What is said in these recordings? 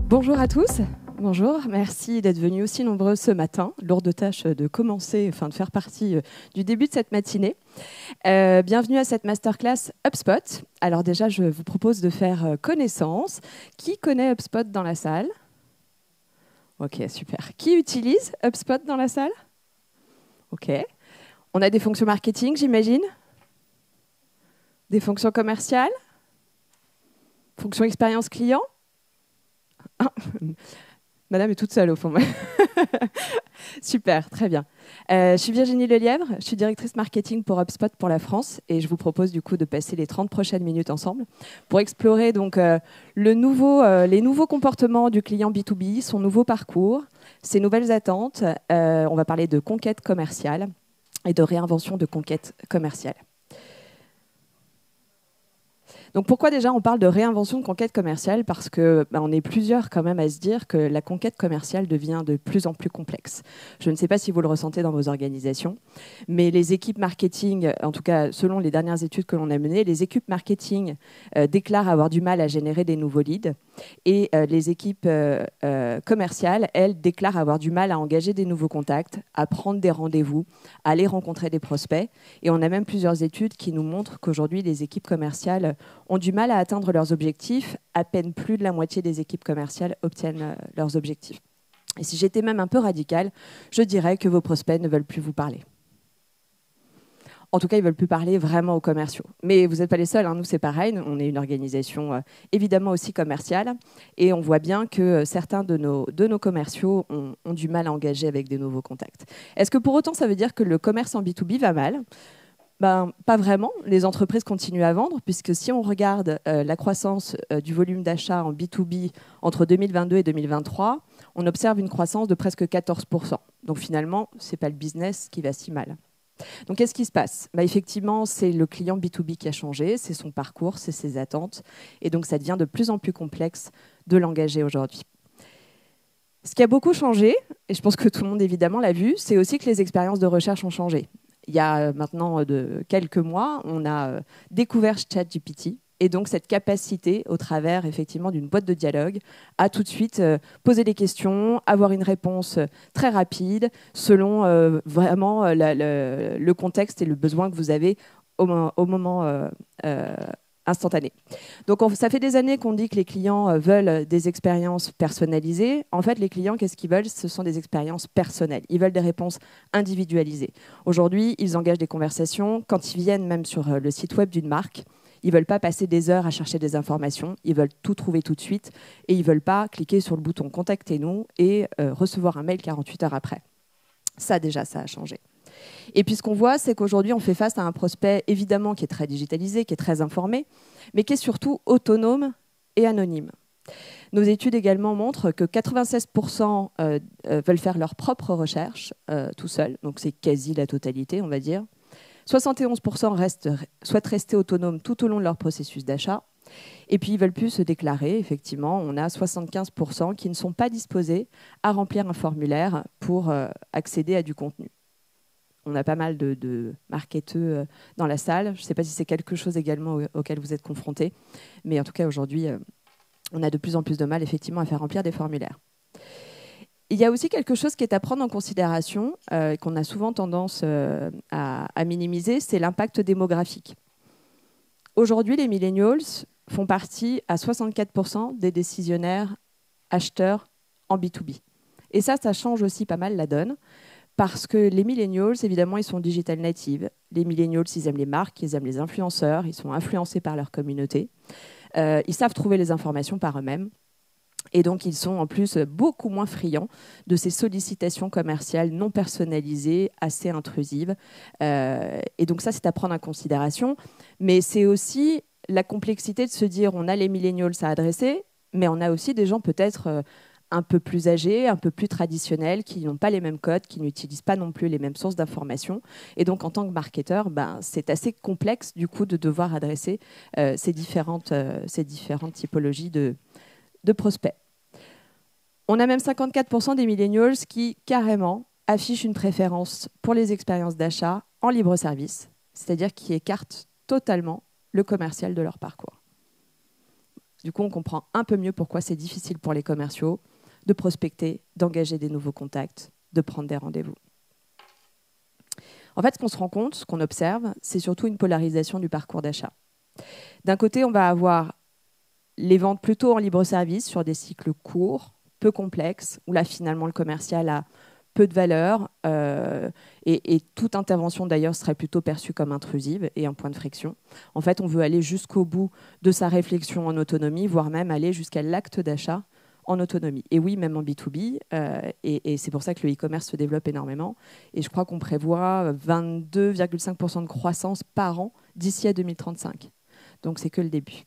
Bonjour à tous. Bonjour, merci d'être venus aussi nombreux ce matin. Lourde tâche de commencer, enfin de faire partie du début de cette matinée. Bienvenue à cette masterclass HubSpot. Alors déjà, je vous propose de faire connaissance. Qui connaît HubSpot dans la salle? Ok, super. Qui utilise HubSpot dans la salle? Ok. On a des fonctions marketing, j'imagine? Des fonctions commerciales? Fonctions expérience client? Ah, Madame est toute seule au fond. Super, très bien. Je suis Virginie Lelièvre, je suis directrice marketing pour HubSpot pour la France et je vous propose du coup de passer les 30 prochaines minutes ensemble pour explorer donc les nouveaux comportements du client B2B, son nouveau parcours, ses nouvelles attentes. On va parler de conquête commerciale et de réinvention de conquête commerciale. Donc pourquoi déjà on parle de réinvention de conquête commerciale? Parce que on est plusieurs quand même à se dire que la conquête commerciale devient de plus en plus complexe. Je ne sais pas si vous le ressentez dans vos organisations, mais les équipes marketing, en tout cas selon les dernières études que l'on a menées, les équipes marketing déclarent avoir du mal à générer des nouveaux leads et les équipes commerciales, elles, déclarent avoir du mal à engager des nouveaux contacts, à prendre des rendez-vous, à aller rencontrer des prospects. Et on a même plusieurs études qui nous montrent qu'aujourd'hui les équipes commerciales ont du mal à atteindre leurs objectifs. À peine plus de la moitié des équipes commerciales obtiennent leurs objectifs. Et si j'étais même un peu radicale, je dirais que vos prospects ne veulent plus vous parler. En tout cas, ils ne veulent plus parler vraiment aux commerciaux. Mais vous n'êtes pas les seuls, hein. Nous, c'est pareil. On est une organisation évidemment aussi commerciale. Et on voit bien que certains de nos commerciaux ont du mal à engager avec des nouveaux contacts. Est-ce que pour autant, ça veut dire que le commerce en B2B va mal ? Pas vraiment. Les entreprises continuent à vendre, puisque si on regarde la croissance du volume d'achat en B2B entre 2022 et 2023, on observe une croissance de presque 14%. Donc finalement, ce n'est pas le business qui va si mal. Donc qu'est-ce qui se passe? Effectivement, c'est le client B2B qui a changé, c'est son parcours, c'est ses attentes. Et donc ça devient de plus en plus complexe de l'engager aujourd'hui. Ce qui a beaucoup changé, et je pense que tout le monde évidemment l'a vu, c'est aussi que les expériences de recherche ont changé. Il y a maintenant quelques mois, on a découvert ChatGPT et donc cette capacité, au travers effectivement d'une boîte de dialogue, à tout de suite poser des questions, avoir une réponse très rapide selon vraiment le contexte et le besoin que vous avez au moment instantané. Donc ça fait des années qu'on dit que les clients veulent des expériences personnalisées. En fait, les clients, qu'est-ce qu'ils veulent? Ce sont des expériences personnelles. Ils veulent des réponses individualisées. Aujourd'hui, ils engagent des conversations. Quand ils viennent même sur le site web d'une marque, ils ne veulent pas passer des heures à chercher des informations. Ils veulent tout trouver tout de suite. Et ils ne veulent pas cliquer sur le bouton « Contactez-nous » et recevoir un mail 48 heures après. Ça, déjà, ça a changé. Et puis ce qu'on voit, c'est qu'aujourd'hui, on fait face à un prospect évidemment qui est très digitalisé, qui est très informé, mais qui est surtout autonome et anonyme. Nos études également montrent que 96% veulent faire leur propre recherche tout seuls, donc c'est quasi la totalité, on va dire. 71% souhaitent rester autonomes tout au long de leur processus d'achat. Et puis, ils ne veulent plus se déclarer. Effectivement, on a 75% qui ne sont pas disposés à remplir un formulaire pour accéder à du contenu. On a pas mal de marketeurs dans la salle. Je ne sais pas si c'est quelque chose également auquel vous êtes confrontés. Mais en tout cas, aujourd'hui, on a de plus en plus de mal, effectivement, à faire remplir des formulaires. Il y a aussi quelque chose qui est à prendre en considération, qu'on a souvent tendance à minimiser, c'est l'impact démographique. Aujourd'hui, les millennials font partie à 64% des décisionnaires acheteurs en B2B. Et ça change aussi pas mal la donne. Parce que les millennials, évidemment, ils sont digital natives. Les millennials, ils aiment les marques, ils aiment les influenceurs, ils sont influencés par leur communauté. Ils savent trouver les informations par eux-mêmes. Et donc, ils sont en plus beaucoup moins friands de ces sollicitations commerciales non personnalisées, assez intrusives. Et donc ça, c'est à prendre en considération. Mais c'est aussi la complexité de se dire, on a les millennials à adresser, mais on a aussi des gens peut-être un peu plus âgés, un peu plus traditionnels, qui n'ont pas les mêmes codes, qui n'utilisent pas non plus les mêmes sources d'informations. Et donc, en tant que marketeur, c'est assez complexe, du coup, de devoir adresser ces différentes typologies de prospects. On a même 54% des millennials qui, carrément, affichent une préférence pour les expériences d'achat en libre service, c'est-à-dire qui écartent totalement le commercial de leur parcours. Du coup, on comprend un peu mieux pourquoi c'est difficile pour les commerciaux de prospecter, d'engager des nouveaux contacts, de prendre des rendez-vous. En fait, ce qu'on se rend compte, ce qu'on observe, c'est surtout une polarisation du parcours d'achat. D'un côté, on va avoir les ventes plutôt en libre service sur des cycles courts, peu complexes, où là, finalement, le commercial a peu de valeur et toute intervention, d'ailleurs, serait plutôt perçue comme intrusive et un point de friction. En fait, on veut aller jusqu'au bout de sa réflexion en autonomie, voire même aller jusqu'à l'acte d'achat en autonomie. Et oui, même en B2B, et c'est pour ça que le e-commerce se développe énormément. Et je crois qu'on prévoit 22,5% de croissance par an d'ici à 2035. Donc, c'est que le début.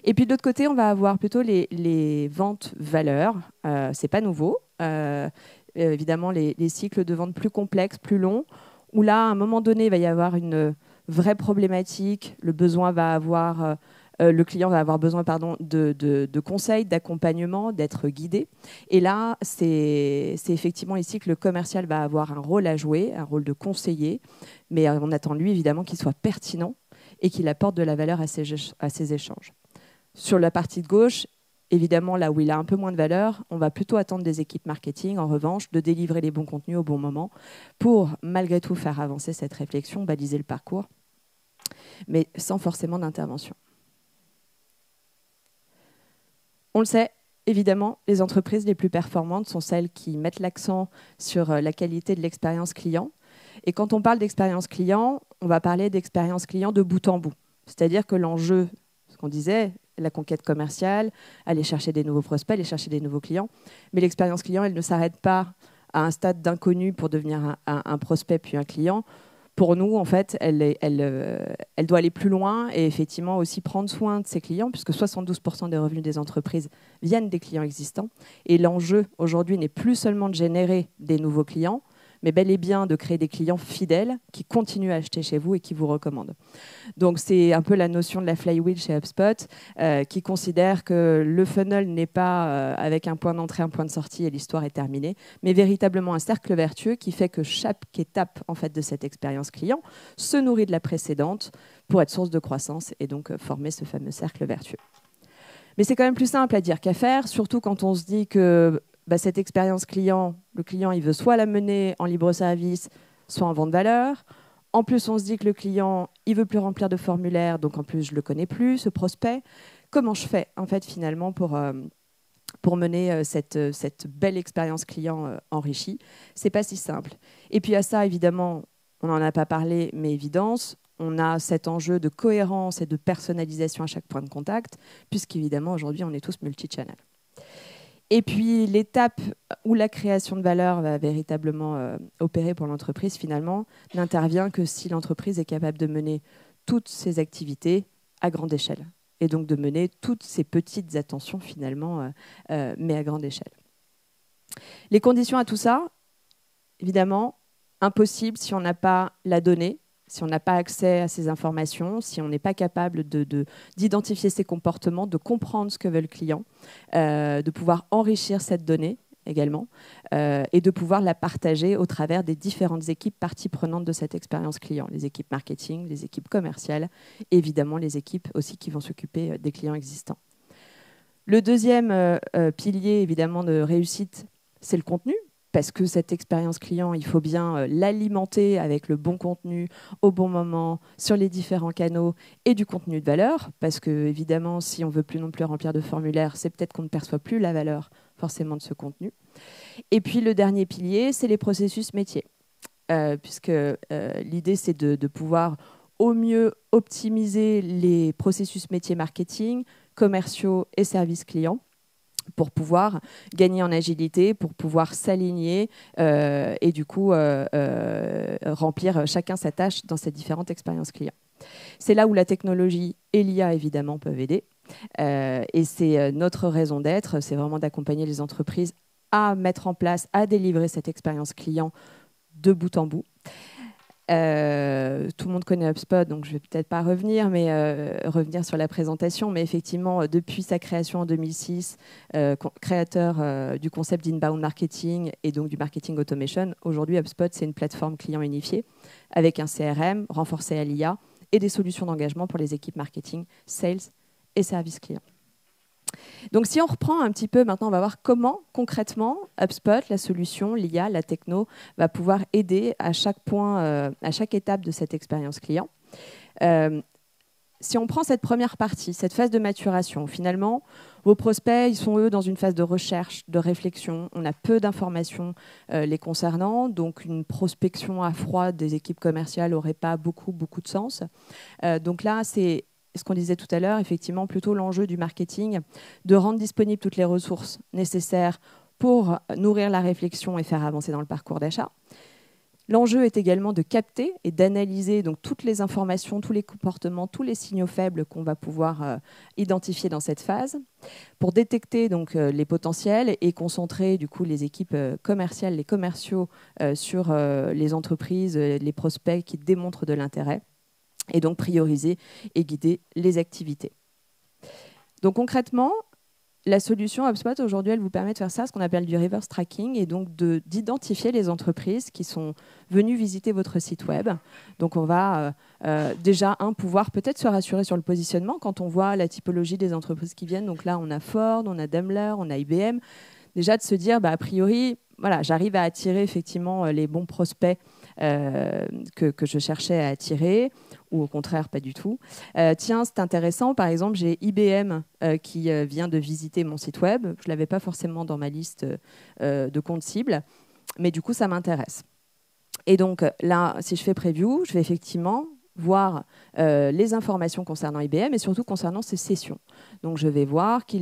Et puis de l'autre côté, on va avoir plutôt les ventes valeurs. C'est pas nouveau. Évidemment, les cycles de vente plus complexes, plus longs, où là, à un moment donné, il va y avoir une vraie problématique. Le client va avoir besoin de conseils, d'accompagnement, d'être guidé. Et là, c'est effectivement ici que le commercial va avoir un rôle à jouer, un rôle de conseiller. Mais on attend, lui, évidemment, qu'il soit pertinent et qu'il apporte de la valeur à ces échanges. Sur la partie de gauche, évidemment, là où il a un peu moins de valeur, on va plutôt attendre des équipes marketing, en revanche, de délivrer les bons contenus au bon moment pour, malgré tout, faire avancer cette réflexion, baliser le parcours, mais sans forcément d'intervention. On le sait, évidemment, les entreprises les plus performantes sont celles qui mettent l'accent sur la qualité de l'expérience client. Et quand on parle d'expérience client, on va parler d'expérience client de bout en bout. C'est-à-dire que l'enjeu, ce qu'on disait, la conquête commerciale, aller chercher des nouveaux prospects, aller chercher des nouveaux clients. Mais l'expérience client, elle ne s'arrête pas à un stade d'inconnu pour devenir un prospect puis un client. Pour nous, en fait, elle doit aller plus loin et effectivement aussi prendre soin de ses clients, puisque 72% des revenus des entreprises viennent des clients existants. Et l'enjeu aujourd'hui n'est plus seulement de générer des nouveaux clients, mais bel et bien de créer des clients fidèles qui continuent à acheter chez vous et qui vous recommandent. Donc c'est un peu la notion de la flywheel chez HubSpot, qui considère que le funnel n'est pas avec un point d'entrée, un point de sortie et l'histoire est terminée, mais véritablement un cercle vertueux qui fait que chaque étape en fait, de cette expérience client se nourrit de la précédente pour être source de croissance et donc former ce fameux cercle vertueux. Mais c'est quand même plus simple à dire qu'à faire, surtout quand on se dit que cette expérience client, le client, il veut soit la mener en libre service, soit en vente valeur. En plus, on se dit que le client, il veut plus remplir de formulaires, donc en plus, je le connais plus, ce prospect. Comment je fais, en fait, finalement, pour mener cette belle expérience client enrichie? C'est pas si simple. Et puis à ça, évidemment, on n'en a pas parlé, mais évidence, on a cet enjeu de cohérence et de personnalisation à chaque point de contact, puisqu'évidemment, aujourd'hui, on est tous multi-channel. Et puis, l'étape où la création de valeur va véritablement opérer pour l'entreprise, finalement, n'intervient que si l'entreprise est capable de mener toutes ses activités à grande échelle. Et donc de mener toutes ces petites attentions, finalement, mais à grande échelle. Les conditions à tout ça, évidemment, impossible si on n'a pas la donnée, si on n'a pas accès à ces informations, si on n'est pas capable d'identifier ces comportements, de comprendre ce que veut le client, de pouvoir enrichir cette donnée également, et de pouvoir la partager au travers des différentes équipes parties prenantes de cette expérience client, les équipes marketing, les équipes commerciales, et évidemment les équipes aussi qui vont s'occuper des clients existants. Le deuxième pilier évidemment de réussite, c'est le contenu. Parce que cette expérience client, il faut bien l'alimenter avec le bon contenu, au bon moment, sur les différents canaux et du contenu de valeur. Parce que, évidemment, si on ne veut plus non plus remplir de formulaires, c'est peut-être qu'on ne perçoit plus la valeur forcément de ce contenu. Et puis, le dernier pilier, c'est les processus métiers. Puisque l'idée, c'est de pouvoir au mieux optimiser les processus métiers marketing, commerciaux et services clients, pour pouvoir gagner en agilité, pour pouvoir s'aligner et du coup remplir chacun sa tâche dans ces différentes expériences clients. C'est là où la technologie et l'IA évidemment peuvent aider et c'est notre raison d'être, c'est vraiment d'accompagner les entreprises à mettre en place, à délivrer cette expérience client de bout en bout. Tout le monde connaît HubSpot, donc je ne vais peut-être pas revenir, mais revenir sur la présentation. Mais effectivement, depuis sa création en 2006, créateur du concept d'inbound marketing et donc du marketing automation, aujourd'hui HubSpot, c'est une plateforme client unifiée avec un CRM renforcé à l'IA et des solutions d'engagement pour les équipes marketing, sales et services clients. Donc si on reprend un petit peu, maintenant on va voir comment concrètement HubSpot, la solution, l'IA, la techno, va pouvoir aider à chaque point, à chaque étape de cette expérience client. Si on prend cette première partie, cette phase de maturation, finalement, vos prospects, ils sont eux dans une phase de recherche, de réflexion. On a peu d'informations les concernant, donc une prospection à froid des équipes commerciales n'aurait pas beaucoup de sens. Donc là, c'est ce qu'on disait tout à l'heure, effectivement, plutôt l'enjeu du marketing, de rendre disponibles toutes les ressources nécessaires pour nourrir la réflexion et faire avancer dans le parcours d'achat. L'enjeu est également de capter et d'analyser donc toutes les informations, tous les comportements, tous les signaux faibles qu'on va pouvoir identifier dans cette phase pour détecter donc les potentiels et concentrer du coup les équipes commerciales, les commerciaux sur les entreprises, les prospects qui démontrent de l'intérêt et donc prioriser et guider les activités. Donc concrètement, la solution HubSpot, aujourd'hui, elle vous permet de faire ça, ce qu'on appelle du reverse tracking, et donc d'identifier les entreprises qui sont venues visiter votre site web. Donc, on va déjà, pouvoir peut-être se rassurer sur le positionnement quand on voit la typologie des entreprises qui viennent. Donc là, on a Ford, on a Daimler, on a IBM. Déjà, de se dire, a priori, voilà, j'arrive à attirer effectivement les bons prospects que je cherchais à attirer, ou au contraire, pas du tout. Tiens, c'est intéressant, par exemple, j'ai IBM qui vient de visiter mon site web. Je ne l'avais pas forcément dans ma liste de comptes cibles, mais du coup, ça m'intéresse. Et donc là, si je fais preview, je vais effectivement voir les informations concernant IBM et surtout concernant ces sessions. Donc je vais voir qui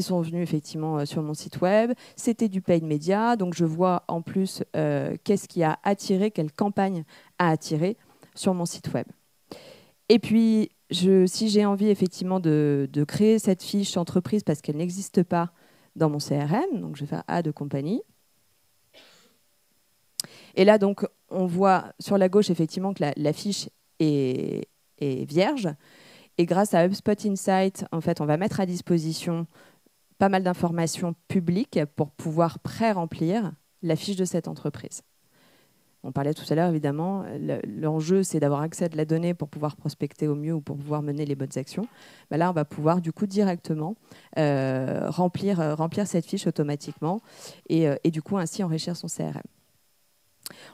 sont venus effectivement sur mon site web. C'était du paid media, donc je vois en plus qu'est-ce qui a attiré, quelle campagne a attiré sur mon site web. Et puis, si j'ai envie effectivement de créer cette fiche entreprise parce qu'elle n'existe pas dans mon CRM, donc je vais faire Add compagnie. Et là, donc, on voit sur la gauche effectivement que la fiche est vierge. Et grâce à HubSpot Insight, en fait, on va mettre à disposition pas mal d'informations publiques pour pouvoir pré-remplir la fiche de cette entreprise. On parlait tout à l'heure, évidemment, l'enjeu, c'est d'avoir accès à de la donnée pour pouvoir prospecter au mieux ou pour pouvoir mener les bonnes actions. Là, on va pouvoir, du coup, directement remplir cette fiche automatiquement et du coup, ainsi enrichir son CRM.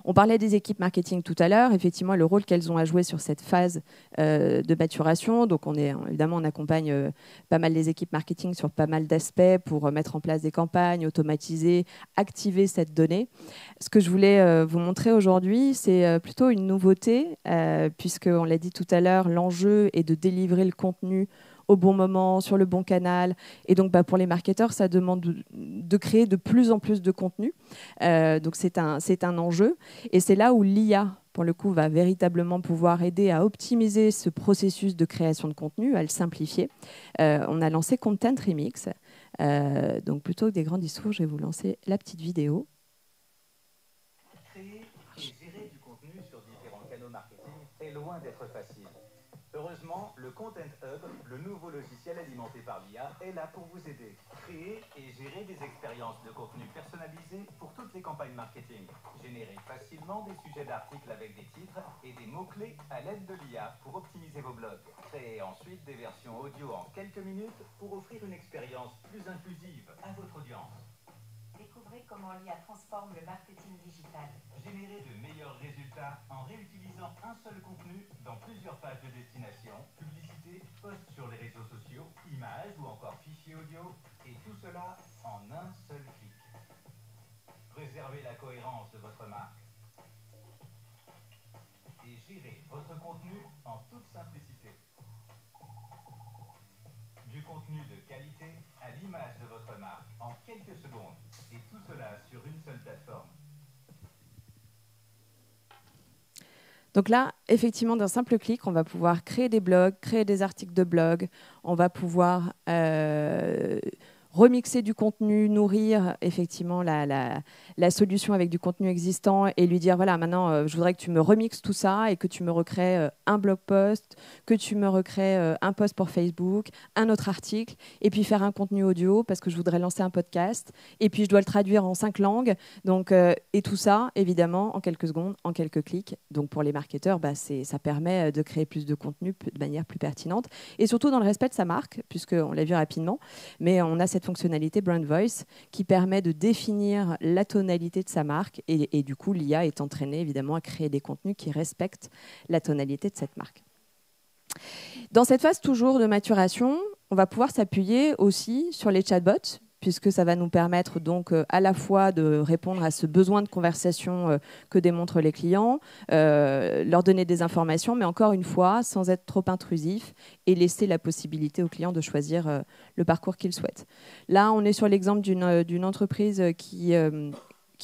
On parlait des équipes marketing tout à l'heure, effectivement, le rôle qu'elles ont à jouer sur cette phase de maturation. Donc, évidemment, on accompagne pas mal les équipes marketing sur pas mal d'aspects pour mettre en place des campagnes, automatiser, activer cette donnée. Ce que je voulais vous montrer aujourd'hui, c'est plutôt une nouveauté, puisqu'on l'a dit tout à l'heure, l'enjeu est de délivrer le contenu au bon moment, sur le bon canal. Et donc, pour les marketeurs, ça demande de créer de plus en plus de contenu. Donc, c'est un enjeu. Et c'est là où l'IA, pour le coup, va véritablement pouvoir aider à optimiser ce processus de création de contenu, à le simplifier. On a lancé Content Remix. Donc, plutôt que des grands discours, je vais vous lancer la petite vidéo. Créer et gérer du contenu sur différents canaux marketing est loin d'être facile. Heureusement, le Content Hub, le nouveau logiciel alimenté par l'IA, est là pour vous aider. Créer et gérer des expériences de contenu personnalisées pour toutes les campagnes marketing. Générer facilement des sujets d'articles avec des titres et des mots-clés à l'aide de l'IA pour optimiser vos blogs. Créer ensuite des versions audio en quelques minutes pour offrir une expérience plus inclusive à votre audience. Découvrez comment l'IA transforme le marketing digital. Générer de meilleurs résultats en réutilisant un seul contenu dans plusieurs pages de destination, publicité, posts sur les réseaux sociaux, images ou encore fichiers audio, et tout cela en un seul clic. Préservez la cohérence de votre marque et gérez votre contenu en toute simplicité. Du contenu de qualité à l'image de votre marque en quelques secondes, et tout cela sur une seule plateforme. Donc là, effectivement, d'un simple clic, on va pouvoir créer des blogs, créer des articles de blog, on va pouvoir remixer du contenu, nourrir effectivement la solution avec du contenu existant et lui dire voilà, maintenant je voudrais que tu me remixes tout ça et que tu me recrées un blog post, que tu me recrées un post pour Facebook, un autre article, et puis faire un contenu audio parce que je voudrais lancer un podcast, et puis je dois le traduire en 5 langues. Donc, et tout ça, évidemment, en quelques secondes, en quelques clics. Donc pour les marketeurs, ça permet de créer plus de contenu de manière plus pertinente, et surtout dans le respect de sa marque, puisqu'on l'a vu rapidement, mais on a cette fonctionnalité Brand Voice qui permet de définir la tonalité de sa marque, et du coup l'IA est entraînée évidemment à créer des contenus qui respectent la tonalité de cette marque. Dans cette phase toujours de maturation, on va pouvoir s'appuyer aussi sur les chatbots, puisque ça va nous permettre donc à la fois de répondre à ce besoin de conversation que démontrent les clients, leur donner des informations, mais encore une fois, sans être trop intrusif et laisser la possibilité aux clients de choisir le parcours qu'ils souhaitent. Là, on est sur l'exemple d'une entreprise qui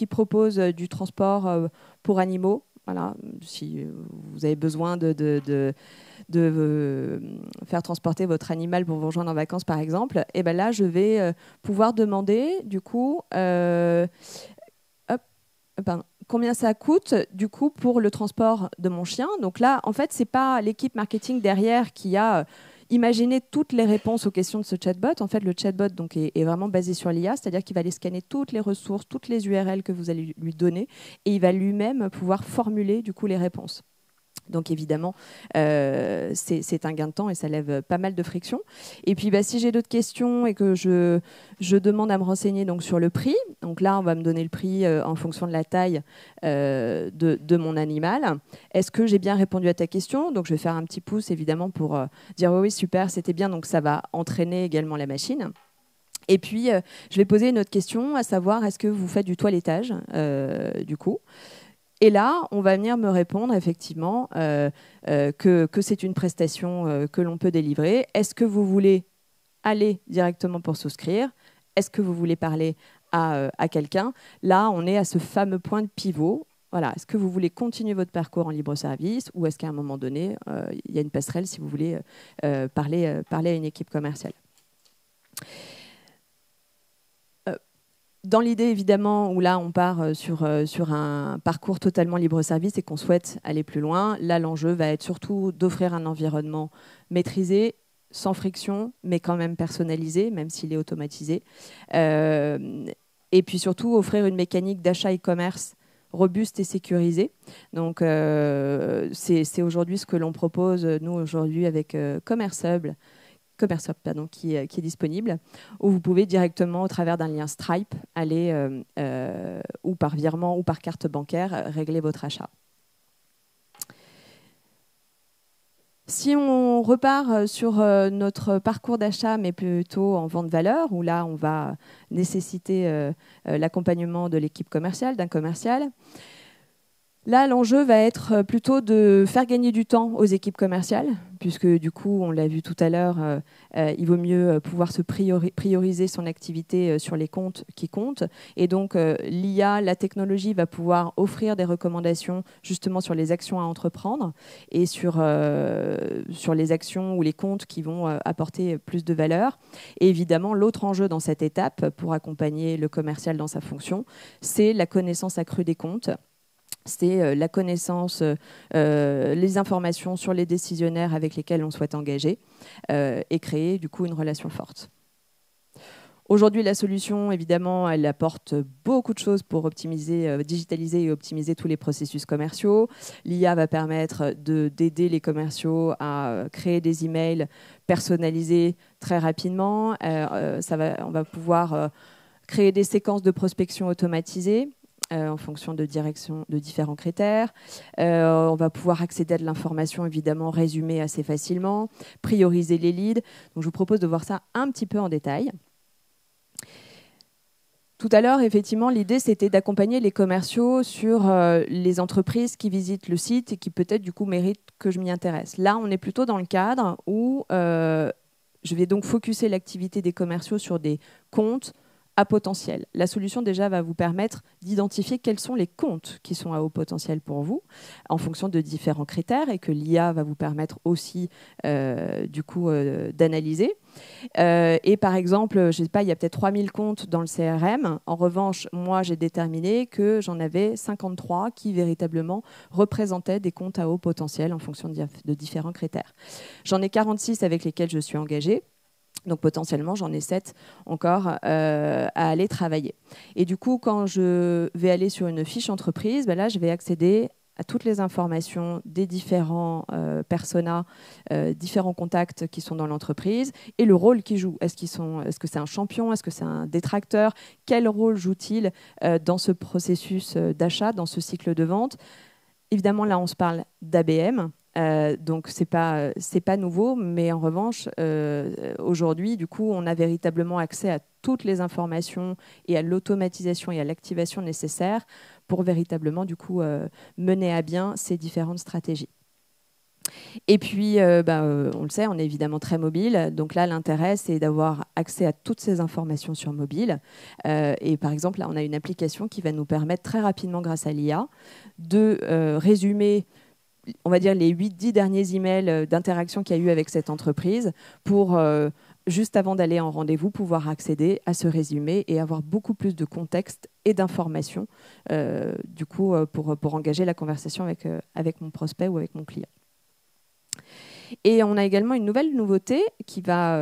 propose du transport pour animaux. Voilà, si vous avez besoin de faire transporter votre animal pour vous rejoindre en vacances, par exemple, et ben là, je vais pouvoir demander, du coup, combien ça coûte, du coup, pour le transport de mon chien. Donc là, en fait, c'est pas l'équipe marketing derrière qui a imaginé toutes les réponses aux questions de ce chatbot. En fait, le chatbot donc, est vraiment basé sur l'IA, c'est-à-dire qu'il va aller scanner toutes les ressources, toutes les URL que vous allez lui donner, et il va lui-même pouvoir formuler, du coup, les réponses. Donc évidemment, c'est un gain de temps et ça lève pas mal de friction. Et puis si j'ai d'autres questions et que je demande à me renseigner donc, sur le prix, donc là on va me donner le prix en fonction de la taille de mon animal. Est-ce que j'ai bien répondu à ta question? Donc je vais faire un petit pouce évidemment pour dire oui super, c'était bien, donc ça va entraîner également la machine. Et puis je vais poser une autre question, à savoir est-ce que vous faites du toilettage du coup? Et là, on va venir me répondre effectivement que c'est une prestation que l'on peut délivrer. Est-ce que vous voulez aller directement pour souscrire? Est-ce que vous voulez parler à quelqu'un? Là, on est à ce fameux point de pivot. Voilà. Est-ce que vous voulez continuer votre parcours en libre service ou est-ce qu'à un moment donné, il y a une passerelle si vous voulez parler à une équipe commerciale? Dans l'idée, évidemment, où là, on part sur un parcours totalement libre-service et qu'on souhaite aller plus loin, là, l'enjeu va être surtout d'offrir un environnement maîtrisé, sans friction, mais quand même personnalisé, même s'il est automatisé. Et puis surtout, offrir une mécanique d'achat e-commerce robuste et sécurisée. Donc, c'est aujourd'hui ce que l'on propose, nous, aujourd'hui, avec Commerce Hub, qui est disponible, où vous pouvez directement, au travers d'un lien Stripe, aller ou par virement ou par carte bancaire, régler votre achat. Si on repart sur notre parcours d'achat, mais plutôt en vente valeur, où là, on va nécessiter l'accompagnement de l'équipe commerciale, d'un commercial, là, l'enjeu va être plutôt de faire gagner du temps aux équipes commerciales, puisque du coup, on l'a vu tout à l'heure, il vaut mieux pouvoir se prioriser son activité sur les comptes qui comptent. Et donc, l'IA, la technologie va pouvoir offrir des recommandations justement sur les actions à entreprendre et sur les actions ou les comptes qui vont apporter plus de valeur. Et évidemment, l'autre enjeu dans cette étape, pour accompagner le commercial dans sa fonction, c'est la connaissance accrue des comptes. C'est la connaissance, les informations sur les décisionnaires avec lesquels on souhaite engager et créer du coup une relation forte. Aujourd'hui, la solution, évidemment, elle apporte beaucoup de choses pour optimiser, digitaliser et optimiser tous les processus commerciaux. L'IA va permettre d'aider les commerciaux à créer des emails personnalisés très rapidement. On va pouvoir créer des séquences de prospection automatisées. En fonction de différents critères. On va pouvoir accéder à de l'information évidemment résumée assez facilement, prioriser les leads. Donc, je vous propose de voir ça un petit peu en détail. Tout à l'heure, effectivement, l'idée, c'était d'accompagner les commerciaux sur les entreprises qui visitent le site et qui peut-être, du coup, méritent que je m'y intéresse. Là, on est plutôt dans le cadre où je vais donc focuser l'activité des commerciaux sur des comptes à potentiel. La solution déjà va vous permettre d'identifier quels sont les comptes qui sont à haut potentiel pour vous en fonction de différents critères et que l'IA va vous permettre aussi d'analyser. Et par exemple, je ne sais pas, il y a peut-être 3000 comptes dans le CRM. En revanche, moi, j'ai déterminé que j'en avais 53 qui véritablement représentaient des comptes à haut potentiel en fonction de différents critères. J'en ai 46 avec lesquels je suis engagée. Donc potentiellement, j'en ai 7 encore à aller travailler. Et du coup, quand je vais aller sur une fiche entreprise, ben là, je vais accéder à toutes les informations des différents personas, différents contacts qui sont dans l'entreprise et le rôle qu'ils jouent. Est-ce que c'est un champion? Est-ce que c'est un détracteur? Quel rôle joue-t-il dans ce processus d'achat, dans ce cycle de vente? Évidemment, là, on se parle d'ABM. Donc, c'est pas nouveau, mais en revanche, aujourd'hui, du coup, on a véritablement accès à toutes les informations et à l'automatisation et à l'activation nécessaires pour véritablement, du coup, mener à bien ces différentes stratégies. Et puis, on le sait, on est évidemment très mobile. Donc là, l'intérêt, c'est d'avoir accès à toutes ces informations sur mobile. Et par exemple, là, on a une application qui va nous permettre très rapidement, grâce à l'IA, de résumer, on va dire, les 8-10 derniers emails d'interaction qu'il y a eu avec cette entreprise pour, juste avant d'aller en rendez-vous, pouvoir accéder à ce résumé et avoir beaucoup plus de contexte et d'informations pour engager la conversation avec mon prospect ou avec mon client. Et on a également une nouvelle nouveauté qui va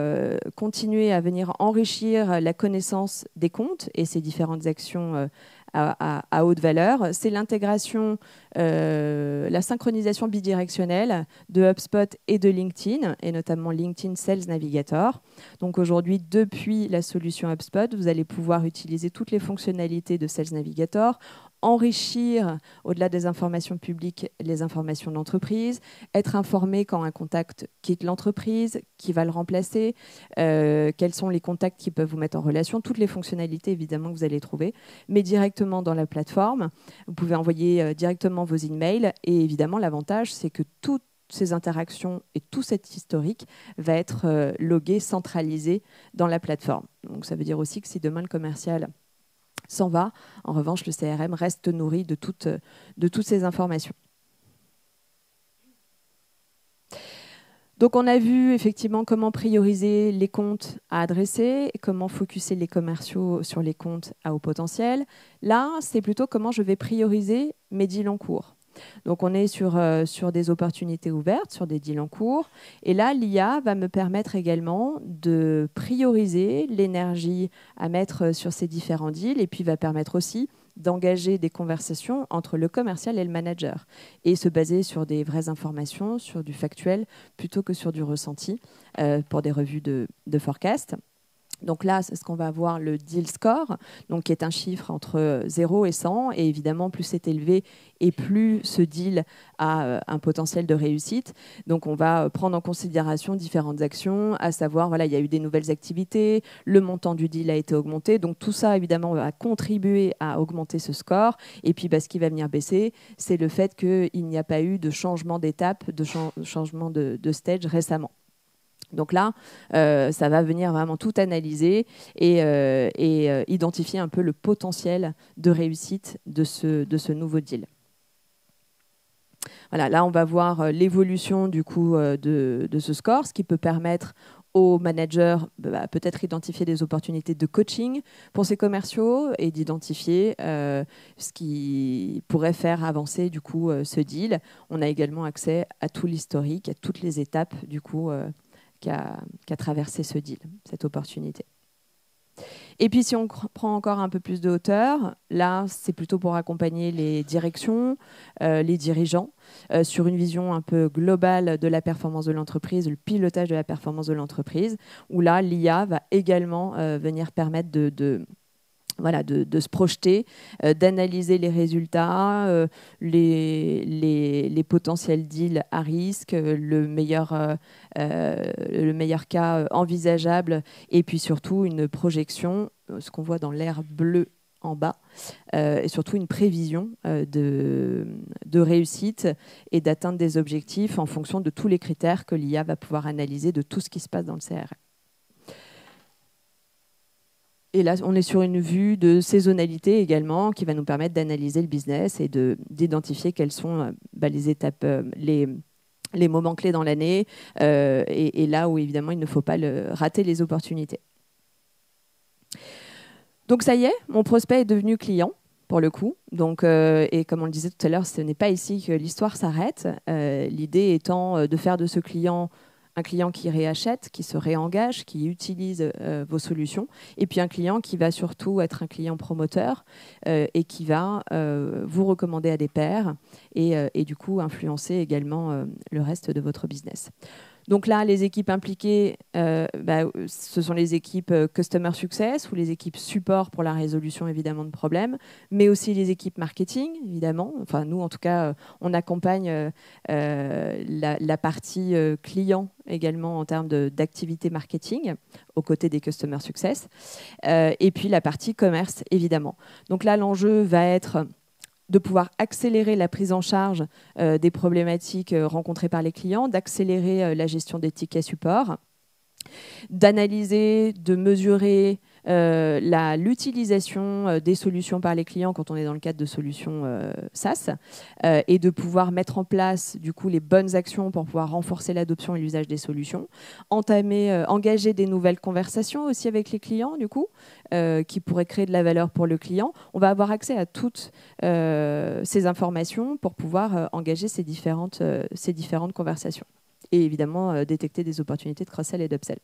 continuer à venir enrichir la connaissance des comptes et ces différentes actions à haute valeur. C'est l'intégration, la synchronisation bidirectionnelle de HubSpot et de LinkedIn, et notamment LinkedIn Sales Navigator. Donc aujourd'hui, depuis la solution HubSpot, vous allez pouvoir utiliser toutes les fonctionnalités de Sales Navigator, enrichir, au-delà des informations publiques, les informations d'entreprise, être informé quand un contact quitte l'entreprise, qui va le remplacer, quels sont les contacts qui peuvent vous mettre en relation, toutes les fonctionnalités évidemment que vous allez trouver, mais directement dans la plateforme. Vous pouvez envoyer directement vos emails et évidemment l'avantage, c'est que toutes ces interactions et tout cet historique va être logué, centralisé dans la plateforme. Donc ça veut dire aussi que si demain le commercial s'en va, en revanche, le CRM reste nourri de toutes ces informations. Donc, on a vu effectivement comment prioriser les comptes à adresser, comment focuser les commerciaux sur les comptes à haut potentiel. Là, c'est plutôt comment je vais prioriser mes deals en cours. Donc, on est sur des opportunités ouvertes, sur des deals en cours. Et là, l'IA va me permettre également de prioriser l'énergie à mettre sur ces différents deals et puis va permettre aussi d'engager des conversations entre le commercial et le manager et se baser sur des vraies informations, sur du factuel, plutôt que sur du ressenti pour des revues de forecast. Donc là, c'est ce qu'on va avoir le deal score, donc qui est un chiffre entre 0 et 100. Et évidemment, plus c'est élevé et plus ce deal a un potentiel de réussite. Donc on va prendre en considération différentes actions, à savoir, voilà, il y a eu des nouvelles activités, le montant du deal a été augmenté. Donc tout ça, évidemment, va contribuer à augmenter ce score. Et puis, ce qui va venir baisser, c'est le fait qu'il n'y a pas eu de changement d'étape, de changement de stage récemment. Donc là, ça va venir vraiment tout analyser et identifier un peu le potentiel de réussite de ce nouveau deal. Voilà, là, on va voir l'évolution du coup de ce score, ce qui peut permettre aux managers peut-être identifier des opportunités de coaching pour ces commerciaux et d'identifier ce qui pourrait faire avancer du coup ce deal. On a également accès à tout l'historique, à toutes les étapes du coup qu'a traversé ce deal, cette opportunité. Et puis, si on prend encore un peu plus de hauteur, là, c'est plutôt pour accompagner les directions, les dirigeants, sur une vision un peu globale de la performance de l'entreprise, le pilotage de la performance de l'entreprise, où là, l'IA va également venir permettre de se projeter, d'analyser les résultats, les potentiels deals à risque, le meilleur cas envisageable, et puis surtout une projection, ce qu'on voit dans l'air bleu en bas, et surtout une prévision de réussite et d'atteinte des objectifs en fonction de tous les critères que l'IA va pouvoir analyser de tout ce qui se passe dans le CRM. Et là, on est sur une vue de saisonnalité également qui va nous permettre d'analyser le business et d'identifier quelles sont les étapes, les moments clés dans l'année et là où évidemment il ne faut pas rater les opportunités. Donc ça y est, mon prospect est devenu client pour le coup. Donc, et comme on le disait tout à l'heure, ce n'est pas ici que l'histoire s'arrête. L'idée étant de faire de ce client un client qui réachète, qui se réengage, qui utilise vos solutions, et puis un client qui va surtout être un client promoteur et qui va vous recommander à des pairs et du coup influencer également le reste de votre business. Donc là, les équipes impliquées, ce sont les équipes Customer Success ou les équipes support pour la résolution évidemment de problèmes, mais aussi les équipes marketing, évidemment. Enfin, nous, en tout cas, on accompagne la partie client également en termes d'activité marketing aux côtés des Customer Success, et puis la partie commerce, évidemment. Donc là, l'enjeu va être de pouvoir accélérer la prise en charge des problématiques rencontrées par les clients, d'accélérer la gestion des tickets support, d'analyser, de mesurer l'utilisation des solutions par les clients quand on est dans le cadre de solutions SaaS et de pouvoir mettre en place du coup les bonnes actions pour pouvoir renforcer l'adoption et l'usage des solutions, engager des nouvelles conversations aussi avec les clients du coup qui pourraient créer de la valeur pour le client. On va avoir accès à toutes ces informations pour pouvoir engager ces différentes conversations et évidemment détecter des opportunités de cross-sell et d'upsell.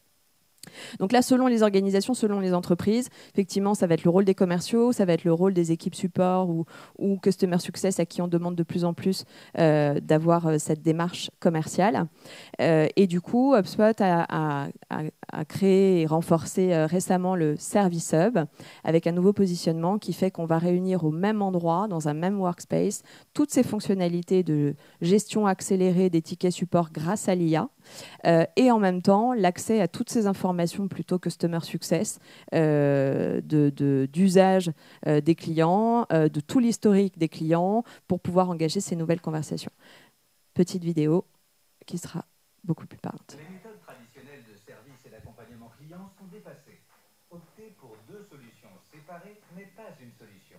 Donc là, selon les organisations, selon les entreprises, effectivement, ça va être le rôle des commerciaux, ça va être le rôle des équipes support ou customer success à qui on demande de plus en plus d'avoir cette démarche commerciale. Et du coup, HubSpot a créé et renforcé récemment le Service Hub avec un nouveau positionnement qui fait qu'on va réunir au même endroit, dans un même workspace, toutes ces fonctionnalités de gestion accélérée des tickets support grâce à l'IA. Et en même temps, l'accès à toutes ces informations plutôt Customer Success, d'usage des clients, de tout l'historique des clients pour pouvoir engager ces nouvelles conversations. Petite vidéo qui sera beaucoup plus parlante. Les méthodes traditionnelles de service et d'accompagnement client sont dépassées. Opter pour deux solutions séparées n'est pas une solution.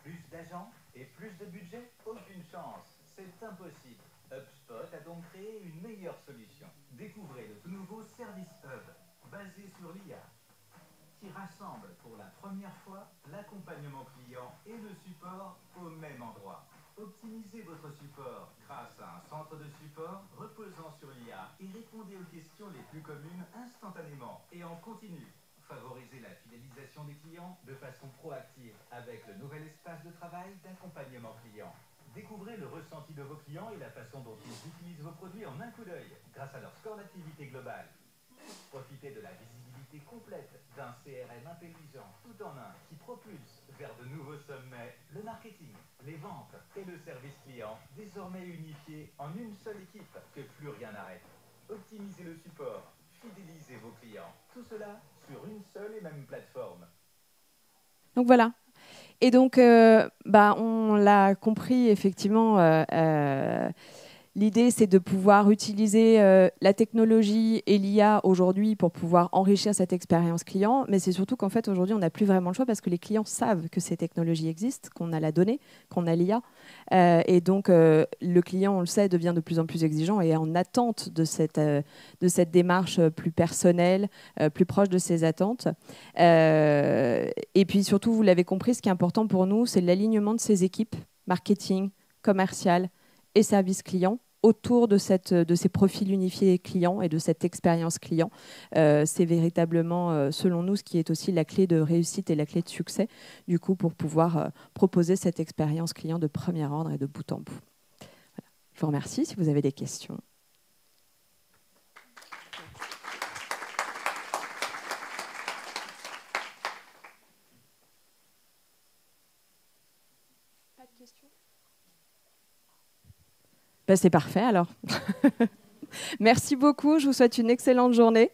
Plus d'agents et plus de budget? Aucune chance, c'est impossible. HubSpot a donc créé une meilleure solution. Découvrez le tout nouveau Service Hub, basé sur l'IA, qui rassemble pour la première fois l'accompagnement client et le support au même endroit. Optimisez votre support grâce à un centre de support reposant sur l'IA et répondez aux questions les plus communes instantanément et en continu. Favorisez la fidélisation des clients de façon proactive avec le nouvel espace de travail d'accompagnement client. Découvrez le ressenti de vos clients et la façon dont ils utilisent vos produits en un coup d'œil grâce à leur score d'activité globale. Profitez de la visibilité complète d'un CRM intelligent tout en un qui propulse vers de nouveaux sommets le marketing, les ventes et le service client, désormais unifiés en une seule équipe que plus rien n'arrête. Optimisez le support, fidélisez vos clients, tout cela sur une seule et même plateforme. Donc voilà. Et donc, on l'a compris, effectivement, l'idée, c'est de pouvoir utiliser la technologie et l'IA aujourd'hui pour pouvoir enrichir cette expérience client. Mais c'est surtout qu'en fait, aujourd'hui, on n'a plus vraiment le choix parce que les clients savent que ces technologies existent, qu'on a la donnée, qu'on a l'IA. Et donc, le client, on le sait, devient de plus en plus exigeant et en attente de cette démarche plus personnelle, plus proche de ses attentes. Et puis surtout, vous l'avez compris, ce qui est important pour nous, c'est l'alignement de ces équipes marketing, commercial et service client autour de ces profils unifiés clients et de cette expérience client. C'est véritablement, selon nous, ce qui est aussi la clé de réussite et la clé de succès, du coup, pour pouvoir proposer cette expérience client de premier ordre et de bout en bout. Voilà. Je vous remercie. Si vous avez des questions. Pas de questions ? C'est parfait alors. Merci beaucoup, je vous souhaite une excellente journée.